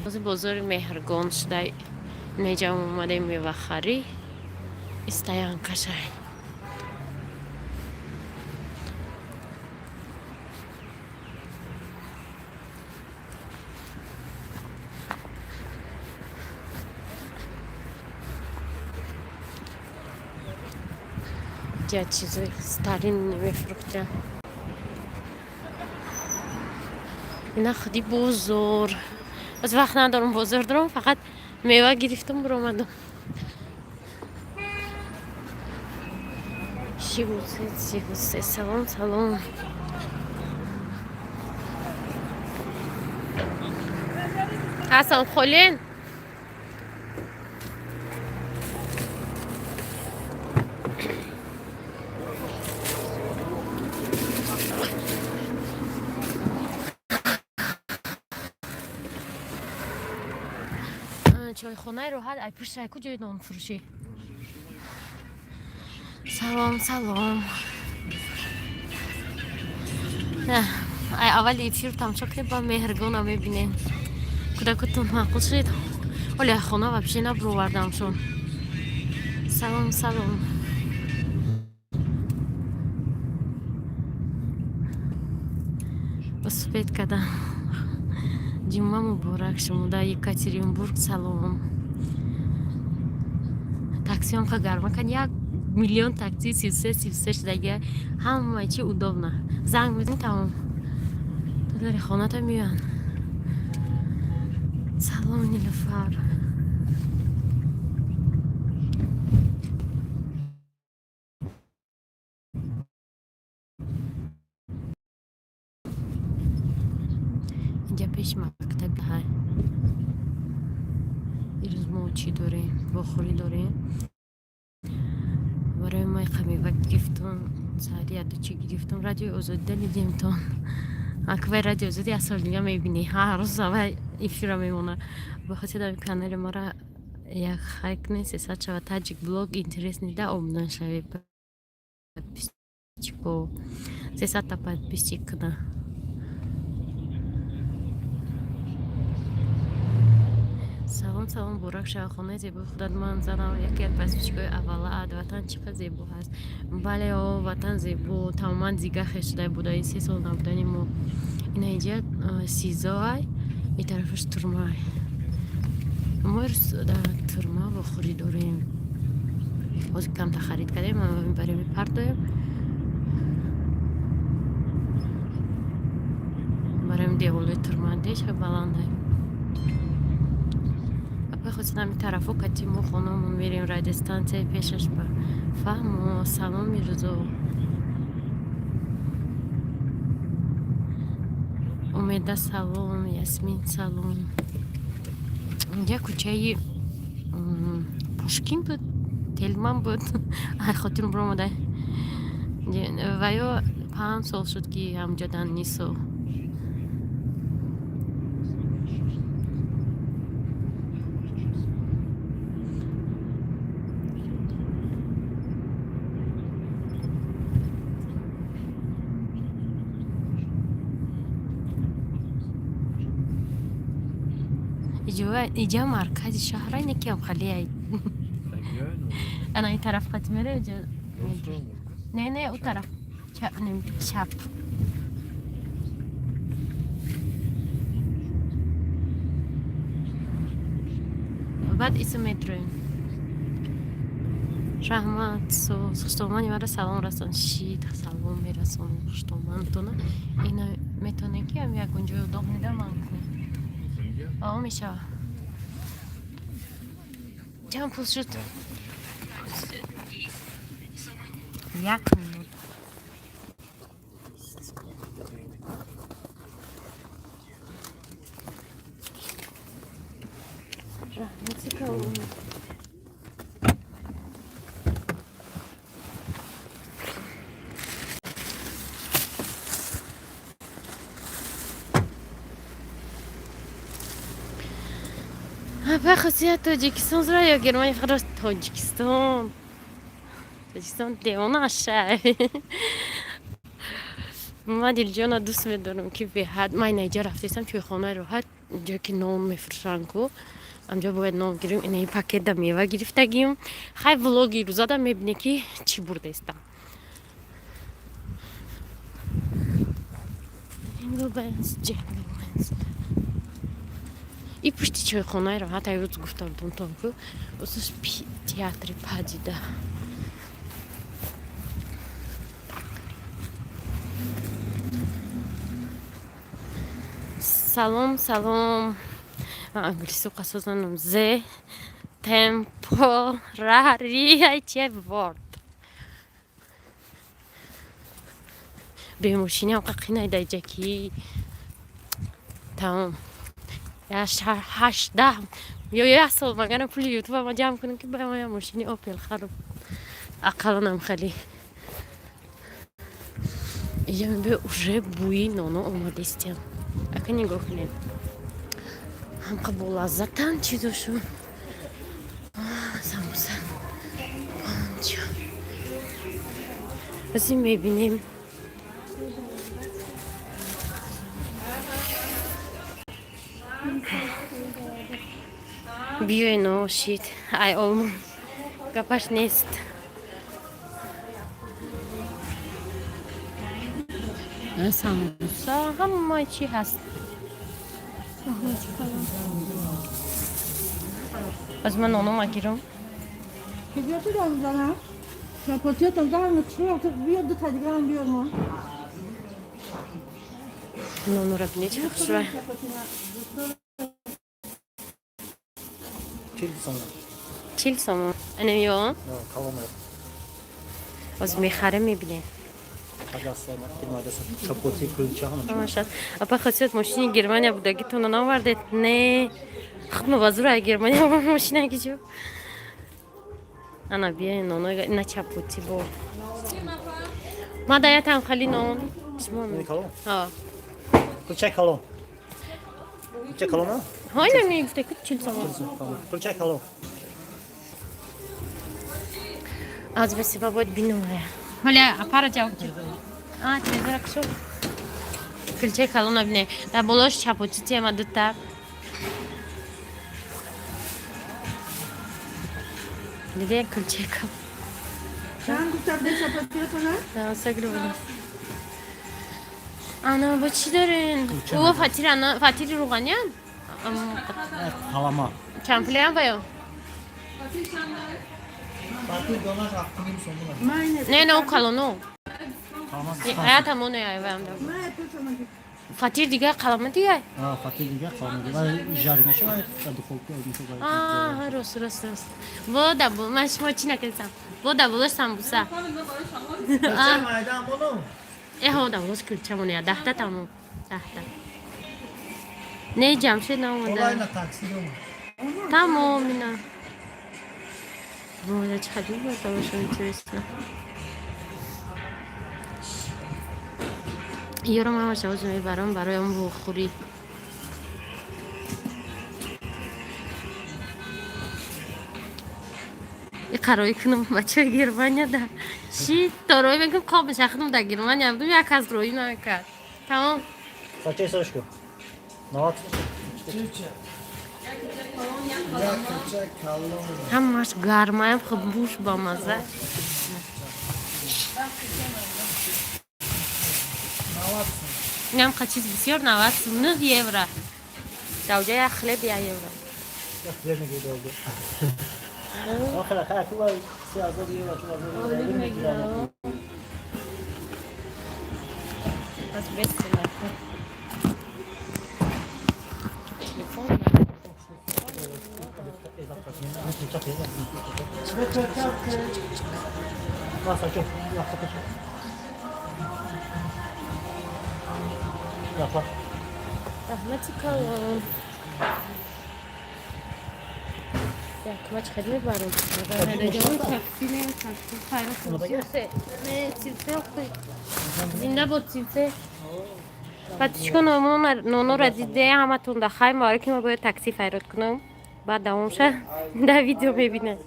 بازار مهرگان شده اینجا اومده میوه خری استایان قشنگ یا چیزای ستارین میفروختن اینا خودی بازار از وقت ندارم بازار دارم فقط میوه گرفتم برو اومدم سی بود سلام سلام حسن خولین چایخانه راحت ای پشت کجای نان فروشی سلام سلام نه ای اول افیر تماشا کنید با مهرگان هم میبینین کودکتون معقول شد ولی خانه و پیش نبرو وردمشون سلام سلام سپید کردم جمعه مبارک شما در یکاترینبورگ سلام تاکسی هم که گرمه کن 1,000,000 تاکسی 33 شده همه چی удобно زنگ بزنید تمام تو داری خانه تا میان سلام نیلوفر اینجا پیش مکتب های ایروز ما چی داریم بخوری داریم برای ما خمیوه گرفتم ساعتی چی گرفتم رادیو آزادی دیدیم تا اکبر رادیو آزادی از سال دیگه میبینی هر روز اول افیر میمونه بخاطر در کانال ما را یک خیک نیست 300 تاجیک بلاگ اینترس نیده آمدن شوی подписчику 300 та подписчикна سلام سلام بورک شاخونه زیبا خودت من زدم یکی از پسپیچکای اولا وطن چقدر زیبا هست بله وطن زیبا تماما دیگه خشده بوده این 3 سال نبودنی ما این اینجا سیزای این طرفش ترمای ما در ترما بخوری داریم باز کم تا خرید کردیم برای میپردیم برای دیوله ترماندهش بلنده خود نمی طرفو کتیم و خونمون میریم رادستانسه پیشش با فهم و سلام میرزو امیده سلام یاسمین سلام اینجا کوچه پوشکین بود تلمان بود خاطرم برو مده و یا 5 سال شد که همجا دن نیستو اینجا مرکز شهر اینه که هم خالی هایی انا این طرف قد میره نه او طرف چپ بعد اسم مترو رحمت خشتومانی مرا سلام رسان شید سلام میرسان خشتومانتونه اینا میتونه که هم یک اونجا داغ میده من کنم میشه چند پول شد 1 minut rahmeti kavun به خصوصیت تاجیکستان زرا یا گرمانی فقط تاجیکستان دیوانه شه من دیل جانا دوست میدارم که به حد من اینجا رفتیستم توی خانه راحت اینجا که نان میفروشن کو آنجا باید نان گیریم. این پاکت دا میوه گرفتگیم. خیلی ولاگی روزا دا میبینی که چی برده استم. اینجا بنز جنگل بنز. ای پشتی چای خونه را حتی روز گفتم تون که اوسش تئاتر پدیده. سلام سلام. انگلیسی قصد زنم. ز temporary چه ورد. به ماشینی هم قاقی نیده جکی. تمام. یا 18 یا یه سال مگه پول یوتیوب ما جمع کنیم که برای ما ماشینی اوپل خراب. اقلا هم خیلی. اینجا به اوجه بوی نانو اومده استیم. اگه نگاه کنیم. هم قبول لذتن چی دوشون. ساموسا. پانچا. بسی میبینیم. بیوی نو شید. ای آلمون. گپش نیست. ساموسا همه چی هست. از من نانو مگیرم. Gidiyordu da ondan ha. Kapatıyordum daha çıkıyor. Bir yerde tadigan diyor mu? نانو را بینی چه خوشوه. چیل سامان. اینه یا؟ Kalamıyor. از میخره میبینی. Kazaslar, firmada çapoti kılıçı ama. ماشاءالله. اپا خاصیت ماشین گرمانیا بوده که تو ناوردت نه. خود مبازور ای گرمانیا با ماشین اگه جو. انا بیا نانو نه چپوتی بو. ما دایت هم خالی نان. Ne kalon? ها. Kılçak kalon. Kılçak kalon ha? های نمیگفته که چیل سامان. Kılçak kalon. از بسی با باید بینوه. ولی اپارا جاو که. چیزا کشو. کلچه کلون بینه. در بلوش چپوتی تیما دوتا. دیگه کلچه کل. Sen kurtardı kapatıyor sana. نه سگلو بله. آنا با چی دارین؟ او فاتیر آنا فاتیر روغانیان؟ Halama. چمپلی هم باید. Fatih donar hakkının sonuna. Mayne. نه نه او کلونو. Tamam. hayat همون نیایی بایم دارم. Ne yapıyor sana? فاتیر دیگه کلامه دیگه. Fatih diye kalmadı. Ben jarine şu an hadi korkuyor. راست. بودا بو من شما چی نکردم. بودا بولش سامبوسا. Kılçak maydan bunu. ها بولش کلچمونه یا 10 تا تموم 10 تا. نه جمشید نمونده. Kolayla taksidi mu? تمام اینا. بودا چقدر بود داشتم تویسته. یارو ما شاوز میبرم برای اون بخوری. قراری کنم بچه گرمانیا ده شی داروی بگم خواب بشخدم در گرمانیا بودم یک از روی نکرد تمام Saçı sarışkı. Ne var? همش گرمایم خب بوش با مزه اینم چیز بسیار 99 یورو دوجه اخله بیا یورو Yerine geri oldu. O kadar kalkı var. Siyazda diye var. از بست نکن Masa çok. Yapar. رحمتی کلام کماچ خیلی بارم زنده بود سیلسه فتیشکو نونو را دیده همه تون دخواهیم باره که ما باید تاکسی فیراد کنم بعد دوام شد در ویدیو ببینه